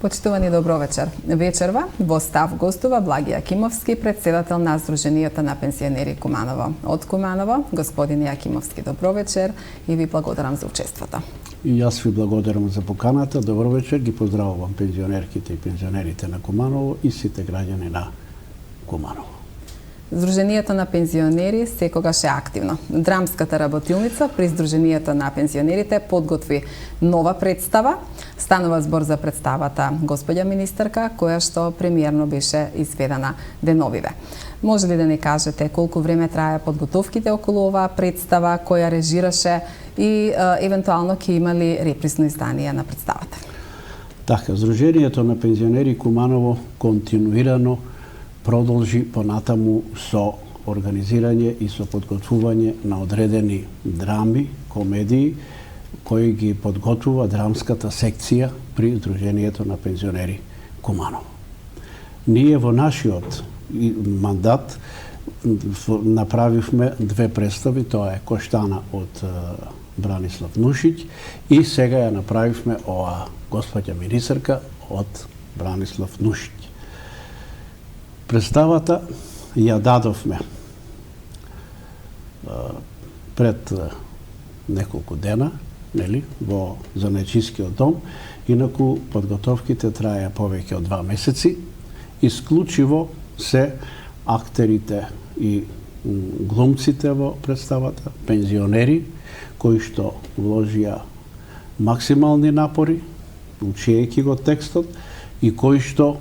Почитувани добро вечер. Вечерва во став гостува Благи Јакимовски, председател на Сдруженијата на пензионери Куманово. Од Куманово, господин Јакимовски, добро вечер и ви благодарам за учеството. И јас ви благодарам за поканата. Добро вечер, ги поздравувам пензионерките и пензионерите на Куманово и сите граѓани на Куманово. Сдруженијата на пензионери секогаш е активно. Драмската работилница при Сдруженијата на пензионерите подготви нова представа. Станува збор за представата Господја министарка, која што премиерно беше изведена деновиве. Може ли да ни кажете колку време трае подготовките околу оваа представа, која режираше и евентуално ќе има ли реприсно издание на представата? Така, Сдруженијето на пензионери Куманово континуирано продолжи понатаму со организирање и со подготвување на одредени драми, комедии, кои ги подготвува драмската секција при Сдруженијето на пензионери Куманово. Ние во нашиот мандат направивме две представи, тоа е Коштана од Бранислав Нушиќ и сега ја направивме ова Господја министарка од Бранислав Нушиќ. Представата ја дадовме пред неколку дена, нели, во Занајчискиот дом, инаку подготовките траја повеќе од 2 месеци. Исклучиво се актерите и глумците во представата, пензионери, кои што вложија максимални напори, учејќи го текстот, и кои што,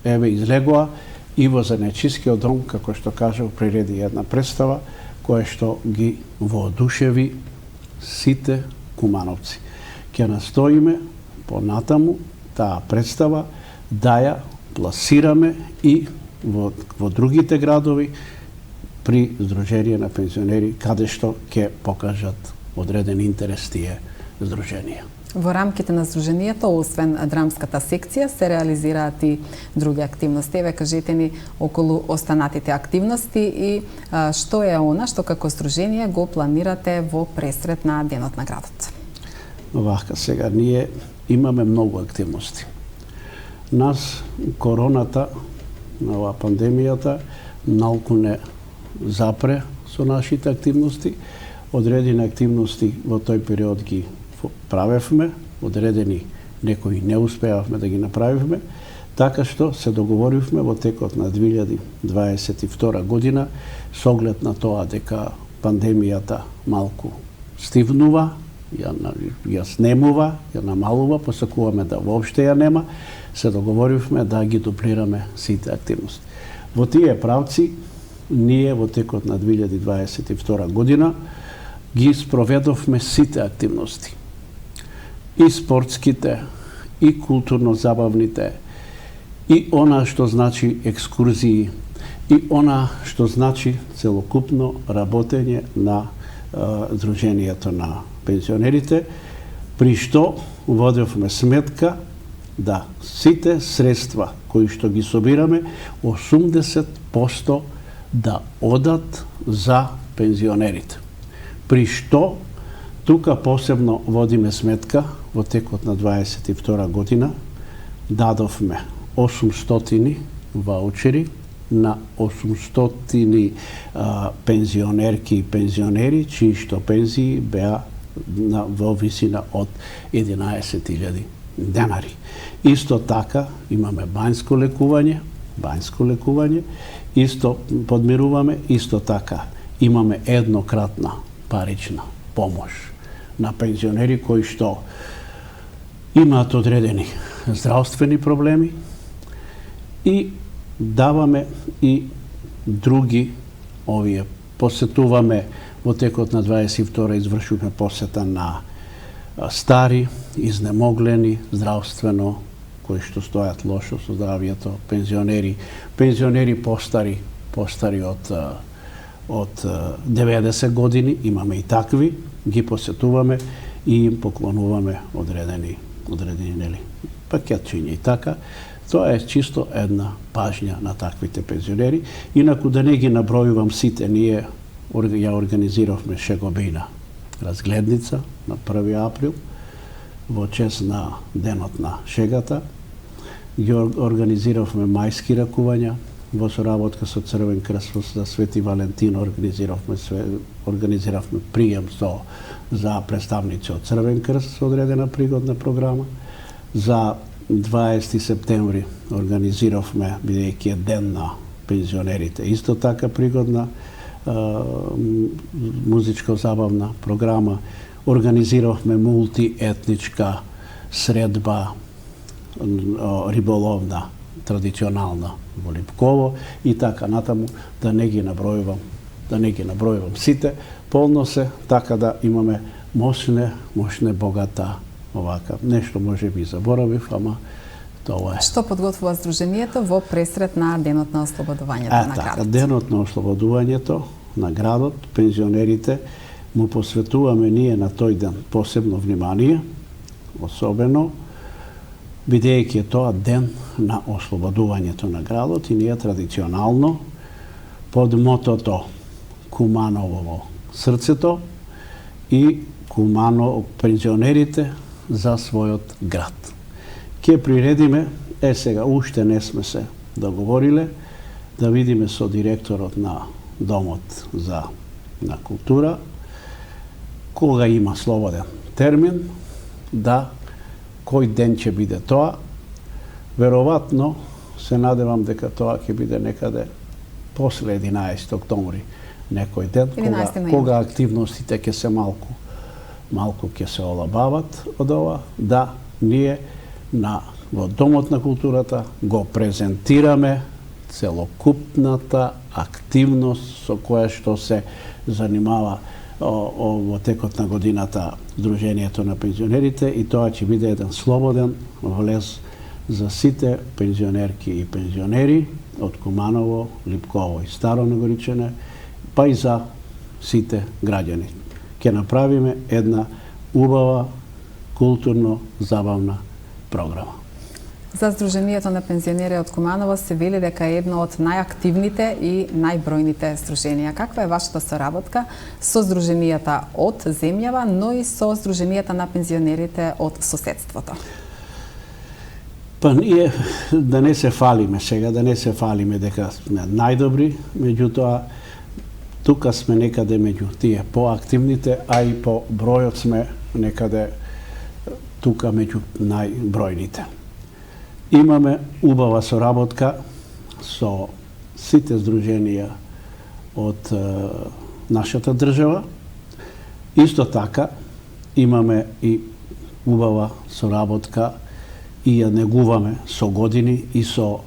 еве, излегоа и во Занајчискиот дом, како што кажав, приреди една представа, која што ги воодушеви сите кумановци. Ќе настоиме понатаму таа представа да ја пласираме и во другите градови при Сдружение на пензионери, каде што ќе покажат одреден интерес тие здруженија. Во рамките на Сдруженијето, освен драмската секција, се реализираат и други активности. Еве, кажете ни околу останатите активности и што е она што како Сдружение го планирате во пресрет на Денот на градот? Вака, сега ние имаме многу активности. Нас короната, на оваа пандемијата, малку не запре со нашите активности. Одредени активности во тој период ги правевме, одредени некои не успеавме да ги направивме, така што се договоривме во текот на 2022 година, со оглед на тоа дека пандемијата малку стивнува, ја снемува, ја намалува, посакуваме да воопште ја нема, се договоривме да ги дуплираме сите активности. Во тие правци, ние во текот на 2022 година ги спроведовме сите активности. И спортските, и културно-забавните, и она што значи екскурзии, и она што значи целокупно работење на Сдруженијето на пензионерите, при што водевме сметка да сите средства кои што ги собираме, 80% да одат за пензионерите. При што тука посебно водиме сметка, во текот на 22 година дадовме 800 ваучери на 800 пензионерки и пензионери, чии што пензии беа во висина од 11.000 денари. Исто така имаме бањско лекување, исто подмируваме, исто така имаме еднократна парична помош на пензионери кои што имаат одредени здравствени проблеми и даваме и други овие. Посетуваме во текот на 22 извршуваме посета на стари, изнемоглени, здравствено, кои што стојат лошо со здравието, пензионери постари од 90 години, имаме и такви, ги посетуваме и им поклонуваме одредени пакетчиња и така. Тоа е чисто една пажња на таквите пензионери. Инаку да не ги набројувам сите, ние ја организиравме шегобина разгледница на 1 април во чест на Денот на шегата. ги организиравме мајски ракувања, во соработка со Црвен крст за Свети Валентин организиравме прием за представници од Црвен крст со одредена пригодна програма. За 20 септември организиравме, бидејќи е ден на пензионерите, исто така пригодна музичко-забавна програма. Организиравме мултиетничка средба риболовна, традиционална во Липково и така натаму, да не ги набројувам сите, полно се, така да имаме мощне, богата овака. Нешто може би заборавив, ама тоа е. Што подготвува Сдруженијето во пресрет на Денот на ослободувањето на градот? Така, Денот на ослободувањето на градот, пензионерите, му посветуваме ние на тој ден посебно внимание, особено бидејќи е тоа ден на ослободувањето на градот и ние традиционално под мотото Куманово во срцето и пензионерите за својот град. Ке приредиме, сега уште не сме се договориле, да видиме со директорот на Домот на култура, кога има слободен термин, кој ден ќе биде тоа. Веројатно се надевам дека тоа ќе биде некаде после 11 октомври, некој ден, кога активностите ќе се малку ќе се олабават од ова, да ние во Домот на културата го презентираме целокупната активност со која што се занимава во текот на годината Сдруженијето на пензионерите, и тоа ќе биде еден слободен влез за сите пензионерки и пензионери од Куманово, Липково и Старо Негоричене, па и за сите граѓани. Ќе направиме една убава културно-забавна програма. За Сдруженијето на пензионери од Куманово се вели дека е едно од најактивните и најбројните сдруженија. Каква е вашата соработка со сдруженијата од земјава, но и со Сдруженијата на пензионерите од соседството? Па ние да не се фалиме сега, дека сме најдобри, меѓутоа тука сме некаде меѓу тие поактивните, а и по бројот сме некаде тука меѓу најбројните. Имаме убава соработка со сите здруженија од нашата држава. Исто така имаме и убава соработка и ја негуваме со години и со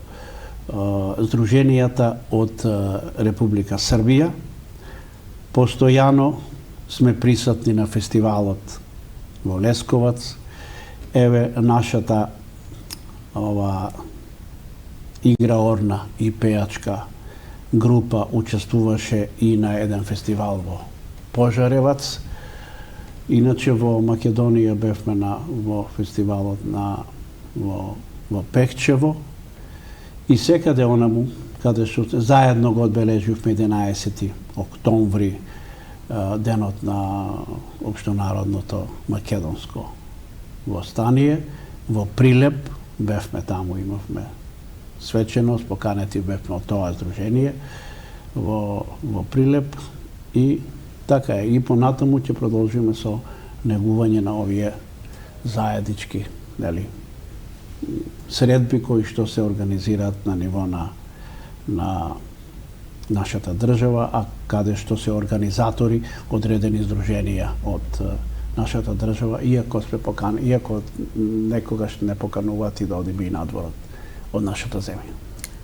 здруженијата од Република Србија. Постојано сме присутни на фестивалот во Лесковац. Еве нашата играорна и пејачка група учествуваше и на еден фестивал во Пожаревац. Иначе во Македонија бевме во фестивалот во Пехчево и секаде онаму каде што заедно го одбележивме 11 октомври, денот на општонародното македонско востание. Во Прилеп бевме таму, имавме свеченост, поканети бевме од тоа здружение во Прилеп и така е. И понатаму ќе продолжиме со негување на овие заеднички средби кои што се организираат на ниво на нашата држава, а каде што се организатори одредени здруженија од нашата држава, иако некогаш не покануваат и да одиме и надвор од нашата земја.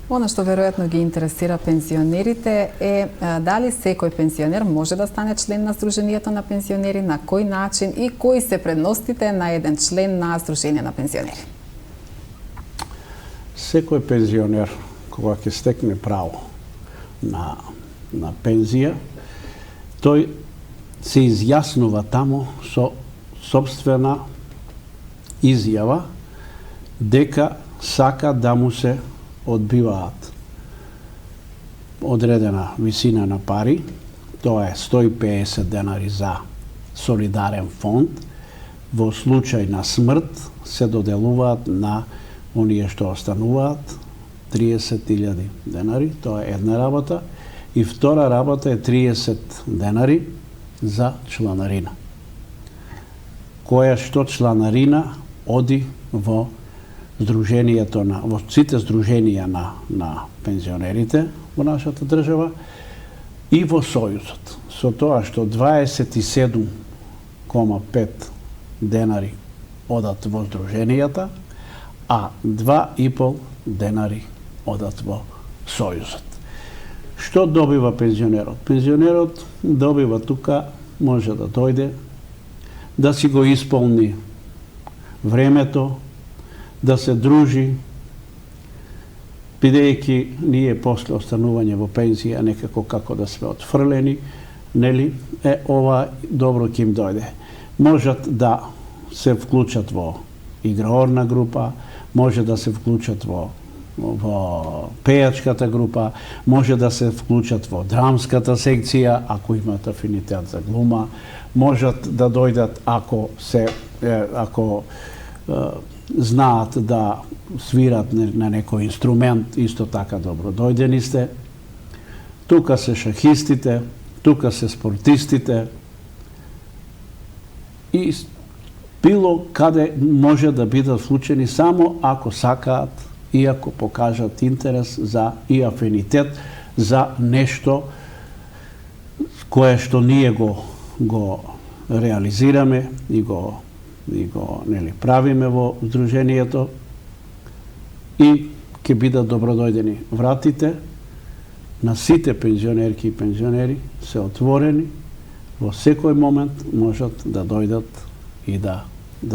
Она што веројатно ги интересира пензионерите е дали секој пензионер може да стане член на Сдруженијето на пензионери, на кој начин и кои се предностите на еден член на Сдружение на пензионери? Секој пензионер кога ќе стекне право на пензија, тој се изјаснува таму со собствена изјава дека сака да му се одбиваат одредена висина на пари, тоа е 150 денари за солидарен фонд. Во случај на смрт се доделуваат на оние што остануваат 30.000 денари, тоа е една работа, и втора работа е 30 денари за чланарина, која што чланарина оди во здруженијето во сите здруженија на пензионерите во нашата држава и во Сојузот. Со тоа што 27,5 денари одат во здруженијата, а 2,5 денари одат во Сојузот. Што добива пензионерот? Пензионерот добива тука, може да дојде, да си го исполни времето, да се дружи, бидејќи ние после останување во пензија некако како да сме отфрлени, нели, ова добро ќе им дојде. Можат да се вклучат во играорна група, може да се вклучат во пејачката група, може да се вклучат во драмската секција, ако имат афинитет за глума, можат да дојдат ако знаат да свират на некој инструмент, исто така добро дојдени сте. Тука се шахистите, тука се спортистите и било каде може да бидат вклучени само ако сакаат и ако покажат интерес за и афинитет за нешто кое што ние го реализираме и го нели правиме во здруженијето, и ќе бидат добродојдени. Вратите на сите пензионерки и пензионери се отворени, во секој момент можат да дојдат и да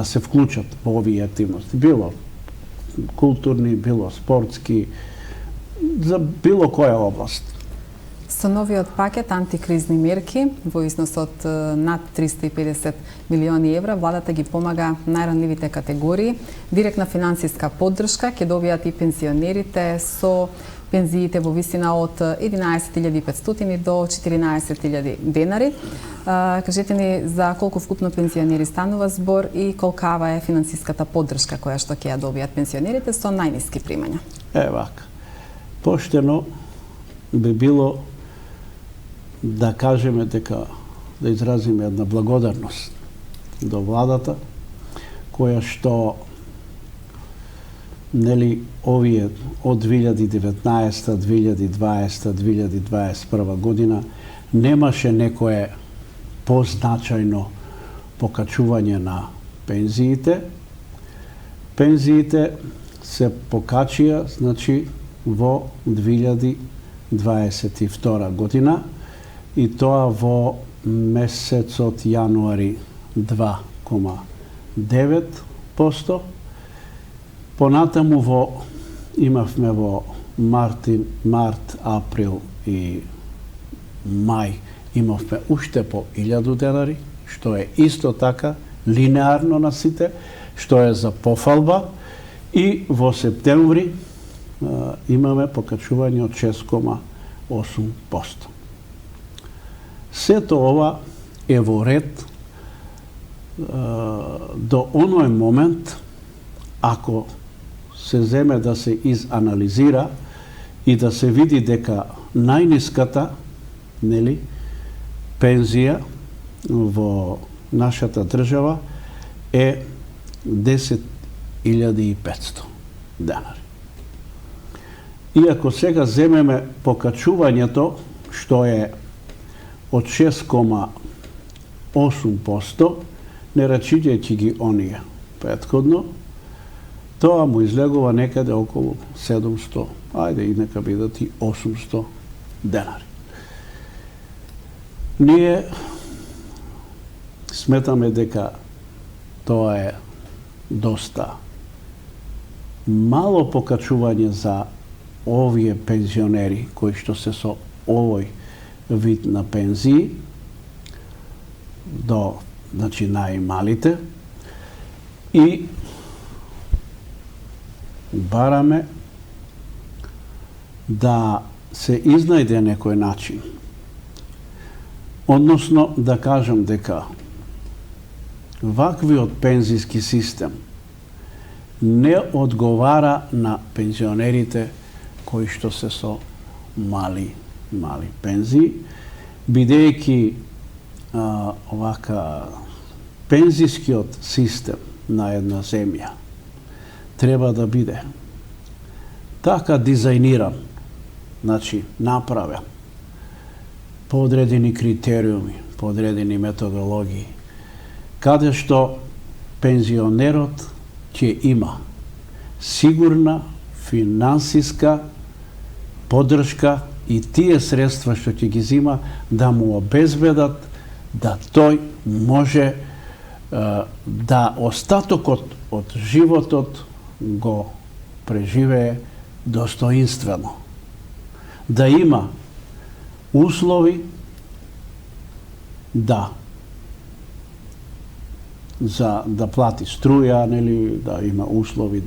се вклучат во овие активности, било културни, било спортски, за било која област. Со новиот пакет антикризни мерки во износ од над 350 милиони евра, владата ги помага најранливите категории. Директна финансиска поддршка ќе добијат и пензионерите со пензиите во висина од 11.500 до 14.000 денари. Кажете ни за колку вкупно пензионери станува збор и колкава е финансиската поддршка која што ќе ја добијат пензионерите со најниски примања? Вака. Поштено би било да кажеме дека да изразиме една благодарност до владата која што нели овие од 2019, 2020, 2021 година немаше некое позначајно покачување на пензиите. Пензиите се покачија, значи, во 2022 година, и тоа во месецот јануари 2,9%. Понатаму имавме во март, април и мај имавме уште по 1000 денари, што е исто така линеарно на сите, што е за пофалба, и во септември имаме покачување од 6,8%. Сето ова е во ред до оној момент, ако се земе да се изанализира и да се види дека најниската, нели, пензија во нашата држава е 10.500 денари. И ако сега земеме покачувањето, што е од 6,8%, не рачиѓајќи ги оние претходно, тоа му излегува некаде околу 700, ајде и нека бидат и 800 денари. Ние сметаме дека тоа е доста мало покачување за овие пензионери кои што се со овој вид на пензии, до, значи, најмалите, и бараме да се изнајде некој начин, односно да кажам дека ваквиот пензиски систем не одговара на пензионерите кои што се со мали пензии, бидејќи овака пензискиот систем на една земја треба да биде така дизајниран, значи направен по одредени критериуми, по одредени методологии, каде што пензионерот ќе има сигурна финансиска поддршка и тие средства што ќе ги зима да му обезбедат да тој може да остатокот од животот го преживее достоинствено. Да има услови за да плати струја, нели, да има услови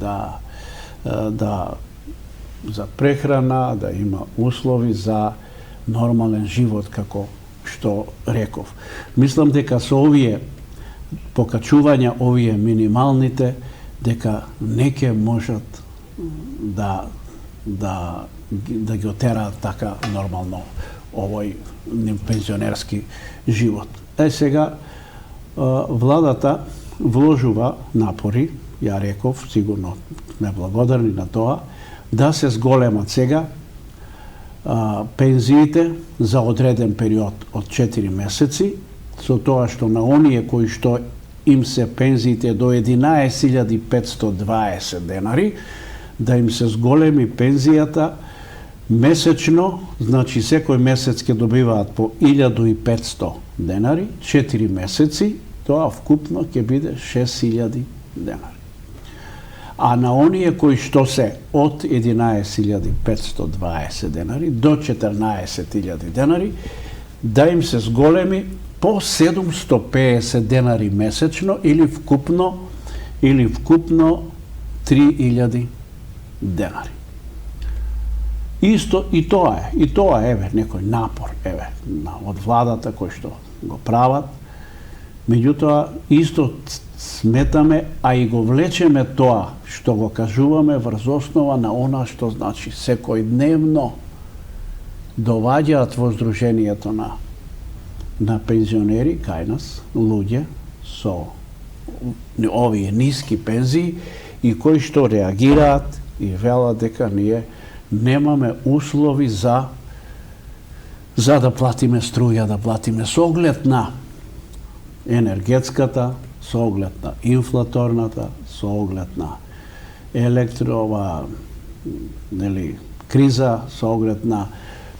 за прехрана, да има услови за нормален живот, како што реков. Мислам дека со овие покачувања, овие минималните, дека неќе можат да ги отераат така нормално овој пензионерски живот. Сега владата вложува напори, ја реков, сигурно сме благодарни на тоа, да се зголемат сега пензиите за одреден период од 4 месеци, со тоа што на оние кои што им се пензиите до 11.520 денари, да им се зголеми пензијата месечно, значи секој месец ќе добиваат по 1.500 денари, 4 месеци, тоа вкупно ќе биде 6.000 денари. А на оние кои што се од 11.520 денари до 14.000 денари, да им се зголеми по 750 денари месечно или вкупно 3.000 денари. Исто и тоа еве некој напор од владата кој што го прават. Меѓутоа исто сметаме, а и го влечеме тоа што го кажуваме врз основа на она што значи секојдневно доваѓаат во Сдруженијето на пензионери кај нас, луѓе со овие ниски пензии и кои што реагираат и велат дека ние немаме услови за да платиме струја, да платиме со оглед на енергетската, со оглед на инфлаторната, со оглед на криза, со оглед на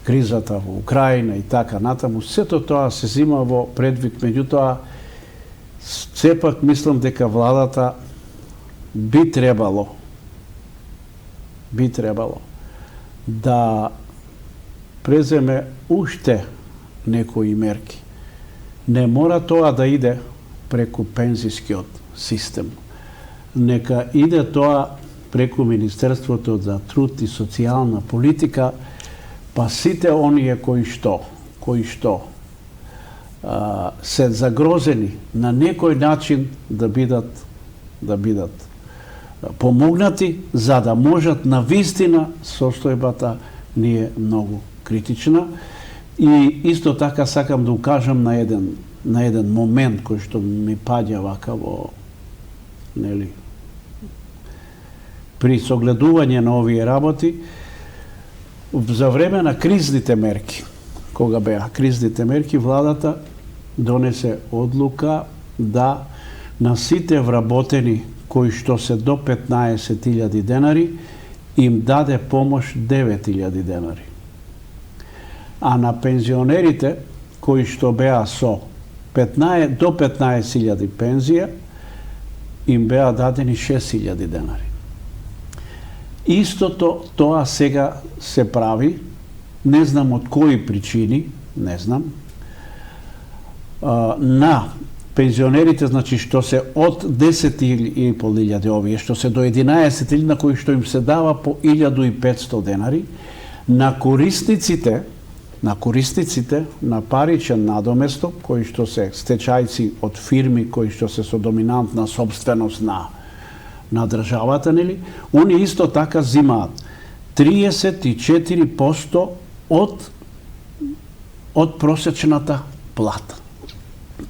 кризата во Украина и така натаму. Сето тоа се зима во предвид, меѓутоа сепак мислам дека владата би требало да преземе уште некои мерки. Не мора тоа да иде преку пензискиот систем. Нека иде тоа преку Министерството за труд и социјална политика, па сите оние кои што се загрозени на некој начин да бидат помогнати, за да можат на вистина состојбата ни е многу критична. И исто така сакам да укажам на еден момент кој што ми паѓа вака во при согледување на овие работи. За време на кризните мерки, кога беа кризните мерки, владата донесе одлука да на сите вработени кои што се до 15.000 денари им даде помош 9.000 денари. А на пензионерите кои што беа со до 15.000 пензија им беа дадени 6.000 денари. Истото тоа сега се прави, не знам од кои причини, не знам, на пензионерите, значи што се од 10.500 овие, што се до 11.000, на кои што им се дава по 1.500 денари, на корисниците на паричен надоместок, кои што се стечајци од фирми кои што се со доминантна собственост на државата, нели, они исто така зимаат 34% од просечната плата.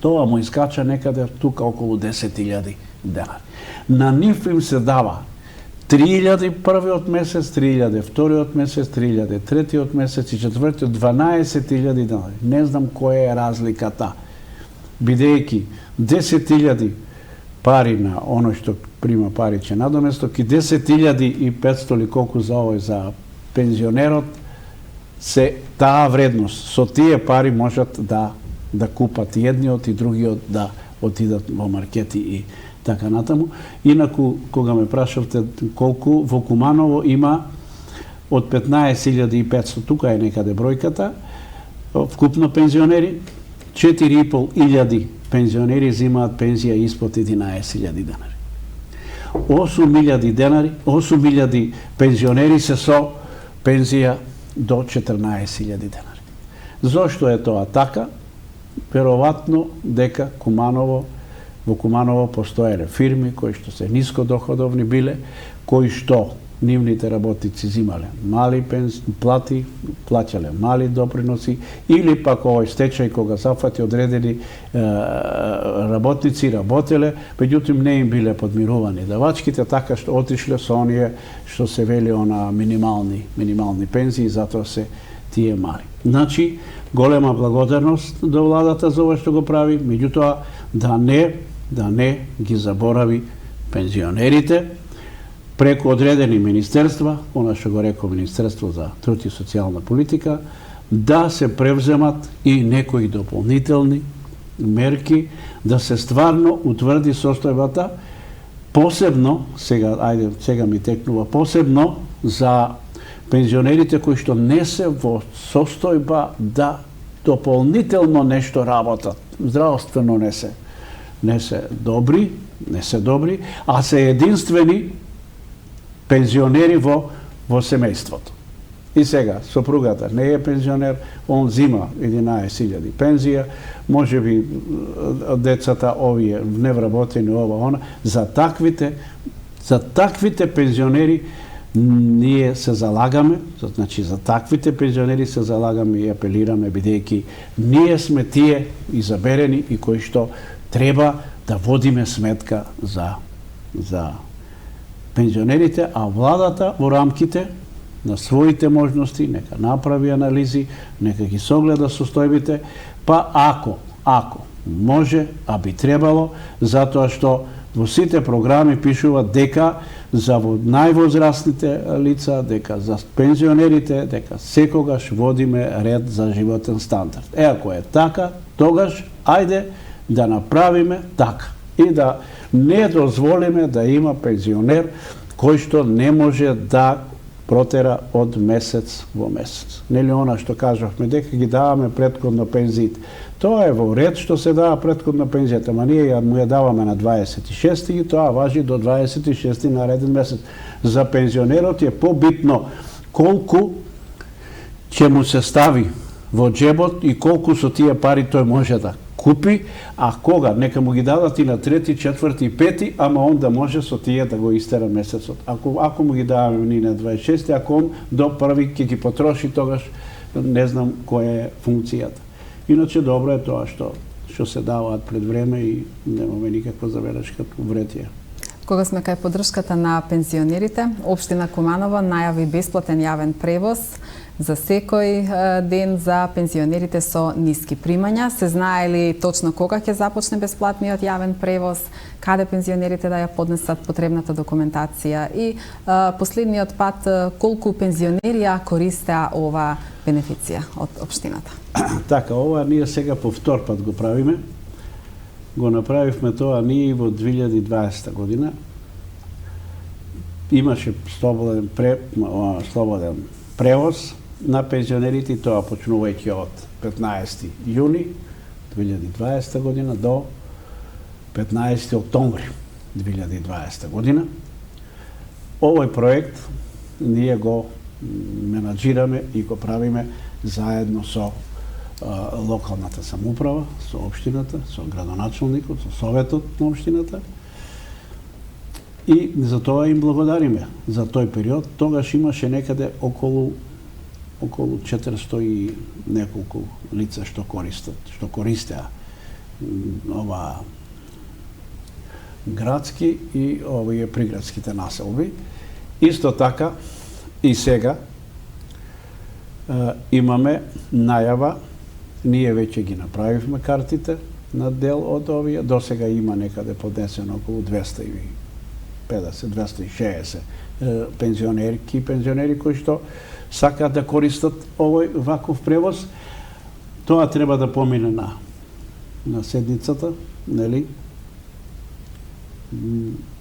Тоа му искача некаде тука околу 10.000 денари. На нив им се дава 3.000 првиот месец, 3.000 вториот месец, 3.000 третиот месец и четвртиот 12.000 денари. Не знам која е разликата, бидејќи 10.000 пари на оној што прима париче надоместок и 10.500 или колку за овој за пензионерот се таа вредност. Со тие пари можат да купат и едниот и другиот да отидат во маркети и така натаму. Инаку, кога ме прашавте колку, во Куманово има од 15.500, тука е некаде бројката, вкупно пензионери, 4.500 пензионери взимаат пензија испод 11.000 денари. 8.000 денари, 8.000 пензионери се со пензија до 14.000 денари. Зошто е тоа така? Веројатно дека во Куманово постоеле фирми кои што се нискодоходовни биле, кои што нивните работници зимале мали плати, плаќале мали доприноси, или пак овој стечај кога зафати одредени работници работеле, меѓутоа не им биле подмирувани давачките, така што отишле со оние што се вели она минимални пензии, затоа се тие мали. Значи, голема благодарност до владата за ова што го прави, меѓутоа да не ги заборави пензионерите преку одредени министерства, она што го рекол Министерство за труд и социјална политика, да се превземат и некои дополнителни мерки, да се стварно утврди состојбата, посебно, сега ми текнува, посебно за пензионерите кои што не се во состојба да дополнително нешто работат. Здравствено не се добри, а се единствени пензионери во семејството. И сега, сопругата не е пензионер, он зима 11.000 пензија, може би децата овие невработени, ова, она. За таквите пензионери ние се залагаме, значи за таквите пензионери се залагаме и апелираме, бидејќи ние сме тие изаберени и кои што треба да водиме сметка за пензионерите, а владата во рамките на своите можности нека направи анализи, нека ги согледа состојбите, па ако може, а би требало, затоа што во сите програми пишува дека за највозрастните лица, дека за пензионерите, дека секогаш водиме ред за животен стандард. Ако е така, тогаш ајде да направиме така и да не дозволиме да има пензионер кој што не може да протера од месец во месец. Нели она што кажавме, дека ги даваме предходно пензиите. Тоа е во ред што се дава предходно пензијата, ама ние му ја даваме на 26 и тоа важи до 26 нареден месец. За пензионерот е побитно колку ќе му се стави во джебот и колку со тие пари тој може да купи, а кога нека му ги дадат и на 3, 4 и 5, ама он да може со тие да го истера месецот. Ако му ги даваме ни на 26, ако он до први ќе ги потроши, тогаш не знам која е функцијата. Иначе добро е тоа што се даваат пред време и немаме никаква забелешка вретија. Кога сме кај поддршката на пензионерите, Општина Куманово најави бесплатен јавен превоз за секој ден за пензионерите со ниски примања. Се знае ли точно кога ќе започне бесплатниот јавен превоз, каде пензионерите да ја поднесат потребната документација и последниот пат колку пензионери ја користеа ова бенефиција од општината? Така, ова ние сега по втор пат го правиме. Го направивме тоа ние во 2020 година. Имаше слободен превоз на пензионерите, тоа почнувајќи од 15 јуни 2020 година до 15 октомври 2020 година. Овој проект ние го менаџираме и го правиме заедно со локалната самоуправа, со општината, со градоначалникот, со советот на општината. И за тоа им благодариме за тој период. Тогаш имаше некаде околу 400 и неколку лица што користеа ова градски и овие приградските населби. Исто така и сега имаме најава, ние веќе ги направивме картите на дел од овие, до сега има некаде поднесено околу 250-260 пензионери кои што сакаат да користат овој ваков превоз. Тоа треба да помине на седницата, нели?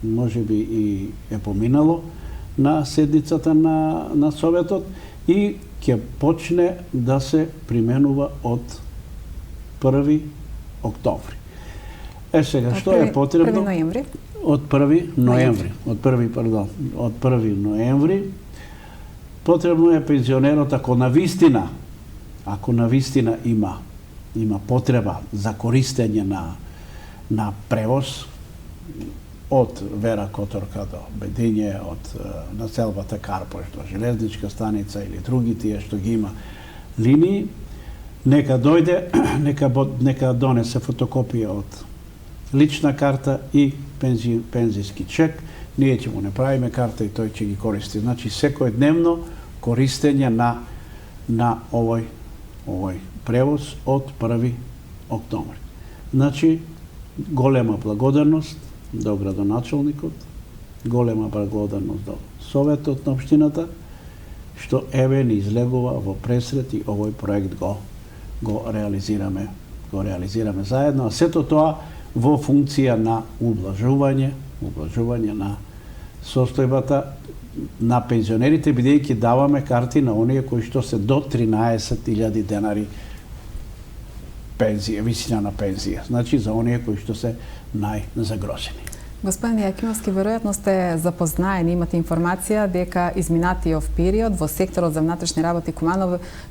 Може би и е поминало на седницата на Советот и ќе почне да се применува од 1 октомври. Сега, што е потребно? 1 ноември? Од 1 ноември. Од 1 ноември потребно е пензионерот, ако навистина има потреба за користење на превоз од Вера Которка до Бедиње, од населбата Карпош до железничка станица или други тие што ги има линии, нека дојде, нека донесе фотокопија од лична карта и пензиски чек. Ние ќе му направиме карта и тој ќе ги користи. Значи, секојдневно користење на овој превоз од 1 октомври. Значи, голема благодарност до градоначалникот, голема благодарност до Советот на општината, што еве ни излегува во пресрет и овој проект го реализираме заедно, а сето тоа во функција на ублажување на состојбата на пензионерите, бидејќи даваме карти на оние кои што се до 13.000 денари пензија, висина на пензија. Значи, за оние кои што се најзагрозени. Господин Јакимовски, веројатно сте запознаени, имате информација дека изминатиот период во секторот за внатрешни работи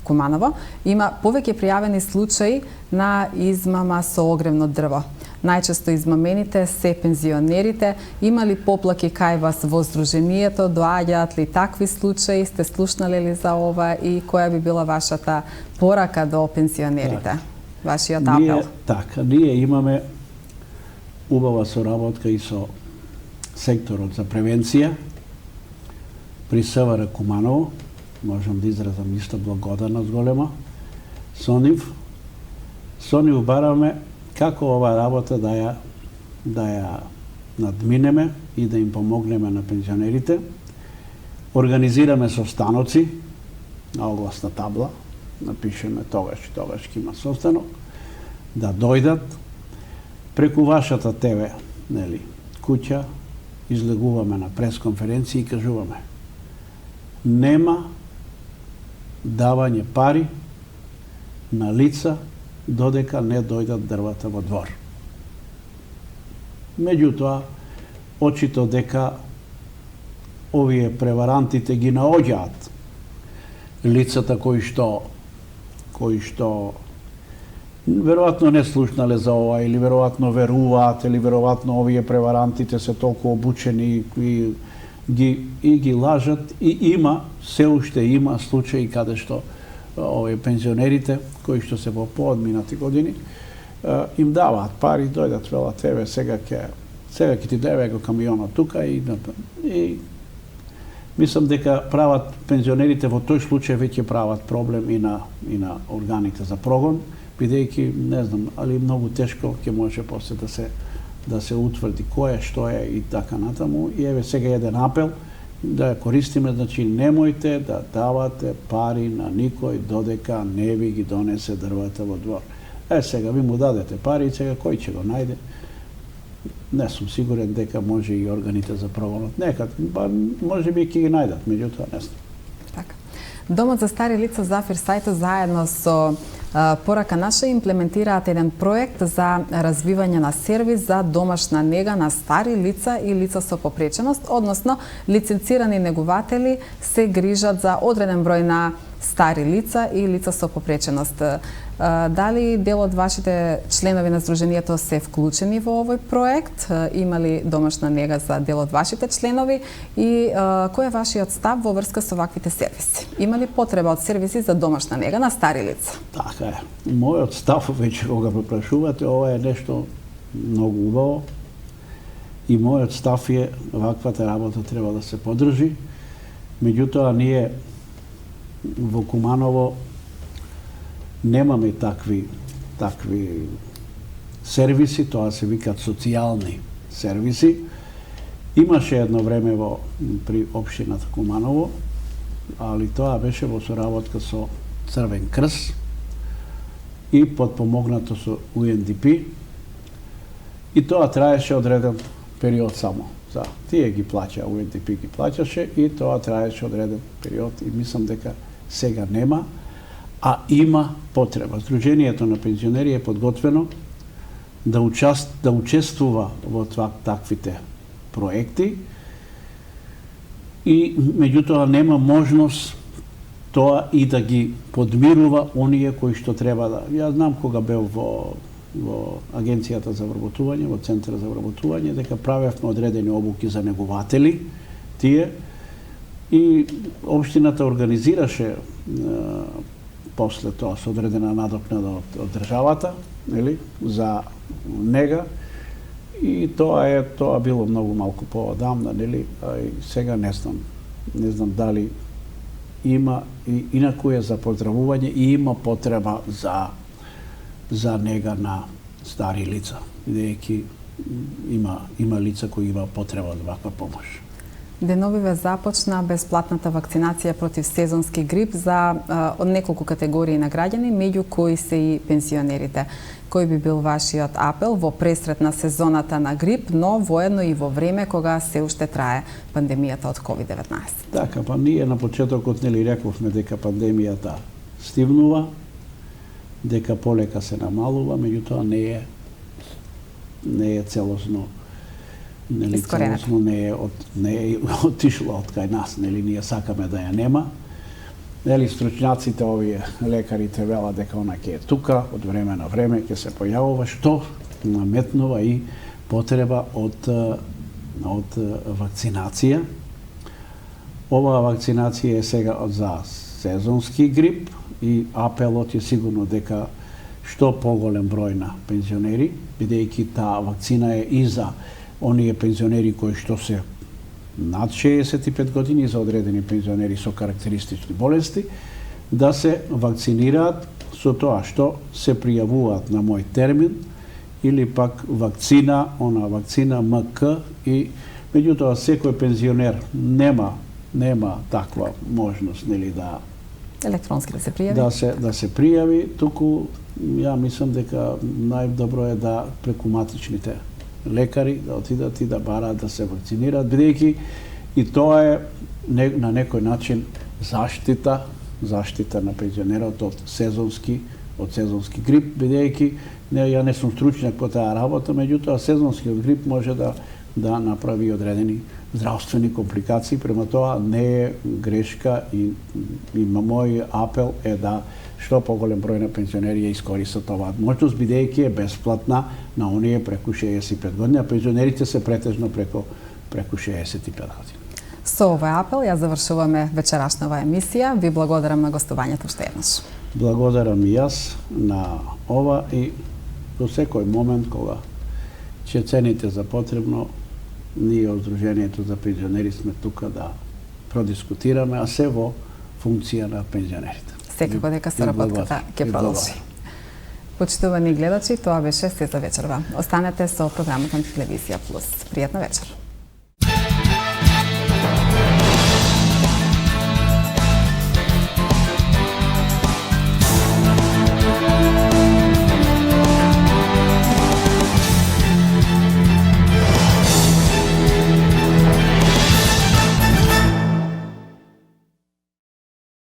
Куманово има повеќе пријавени случаи на измама со огревно дрво. Најчесто измамените се пензионерите. Има ли поплаки кај вас во Сдруженијето? Доаѓаат ли такви случаи? Сте слушнали ли за ова и која би била вашата порака до пензионерите? Вашиот апел? Ние имаме убава соработка и со секторот за превенција при СВР Куманово. Можам да изразам исто благодарност голема со нив. Со нив бараме како ова работа да ја надминеме и да им помогнеме на пензионерите. Организираме состаноци на огласна табла, напишеме тогаш и тогаш ќе има состанок, да дојдат преку вашата ТВ, нели, куќа, излегуваме на пресконференција и кажуваме: нема давање пари на лица додека не дојдат дрвата во двор. Меѓутоа, очито дека овие преварантите ги наоѓаат лицата кои што веројатно не слушнале за ова, или веројатно веруваат, или веројатно овие преварантите се толку обучени и ги лажат. И се уште има случаи каде што овие пензионерите кои што се во поодминати години им даваат пари, дојдат, велат: еве сега ќе ти даде го камионот тука и мислам дека прават пензионерите во тој случај веќе прават проблем и на органите за прогон, бидејќи не знам, али многу тешко ќе може после да се утврди кој е, што е и така натаму. И еве сега еден апел да ја користиме, значи немојте да давате пари на никој додека не ви ги донесе дрвата во двор. Сега ви му дадете пари и сега кој ќе го најде? Не сум сигурен дека може и органите за прогонот. Некад, може би ќе ги најдат, меѓутоа не знам. Така. Домот за стари лица Зафир Сајто заедно со порака наша имплементираат еден проект за развивање на сервис за домашна нега на стари лица и лица со попреченост, односно лиценцирани негуватели се грижат за одреден број на стари лица и лица со попреченост. Дали дел од вашите членови на Сдруженијето се вклучени во овој проект? Има ли домашна нега за дел од вашите членови? И кој е вашиот став во врска со ваквите сервиси? Има ли потреба од сервиси за домашна нега на стари лица? Така е. Мојот став, веќе кога ме прашувате, ова е нешто многу убаво. И мојот став е, ваквата работа треба да се подржи. Меѓутоа, ние во Куманово немаме такви сервиси, тоа се викаат социјални сервиси. Имаше едно време при општината Куманово, али тоа беше во соработка со Црвен крст и подпомогнато со UNDP. И тоа траеше одреден период само. Тие ги плаќа, UNDP ги плаќаше и тоа траеше одреден период и мислам дека сега нема, а има потреба. Сдруженијето на пензионери е подготвено да учествува во таквите проекти и меѓутоа нема можност тоа и да ги подмирува оние кои што треба да. Ја знам кога бев во Агенцијата за вработување, во Центарот за вработување, дека правевме одредени обуки за негователи, тие, и општината организираше после тоа со одредена надокнада од државата, нели, за нега, и тоа било многу малку поодамна, нели, а и сега не знам дали има, и инаку е за поздравување и има потреба за нега на стари лица, бидејќи има лица кои има потреба од ваква помош. Деновиве започна бесплатната вакцинација против сезонски грип за од неколку категории на граѓани, меѓу кои се и пензионерите. Кој би бил вашиот апел во пресрет на сезоната на грип, но воедно и во време кога се уште трае пандемијата од COVID-19? Така, па ние на почетокот нели рековме дека пандемијата стивнува, дека полека се намалува, меѓутоа не е целосно, нели, целосно не е отишла од кај нас, нели, ние сакаме да ја нема. Нели, стручњаците, овие лекарите велат дека она ќе е тука, од време на време ќе се појавува, што наметнува и потреба од вакцинација. Оваа вакцинација е сега за сезонски грип и апелот е сигурно дека што поголем број на пензионери, бидејќи таа вакцина е и за оние пензионери кои што се над 65 години, за одредени пензионери со карактеристични болести, да се вакцинираат со тоа што се пријавуваат на мој термин или пак вакцина МК, и меѓутоа секој пензионер нема таква можност, нели, да електронски да се пријави? Да се пријави, туку ја мислам дека најдобро е да преку матичните лекари да отидат и да бараат да се вакцинираат, бидејќи и тоа е на некој начин заштита на пензионерот од сезонски грип, бидејќи ја не сум стручњак по таа работа, меѓутоа сезонскиот грип може да направи одредени здравствени компликации, према тоа не е грешка и мој апел е да што поголем број на пензионери ја искористат оваа можност, бидејќи е бесплатна на оние преку 65 години, а пензионерите се претежно преку 65 години. Со овој апел ја завршуваме вечерашнава емисија. Ви благодарам на гостувањето уште еднаш. Благодарам и јас на ова и до секој момент кога ќе цените за потребно, ние од Сдруженијето за пензионери сме тука да продискутираме, а се во функција на пензионерите. Секако дека соработката ќе продолжи. Почитувани гледачи, тоа беше Се за вечерва. Останете со програмата на Телевизија Плюс. Пријатна вечер.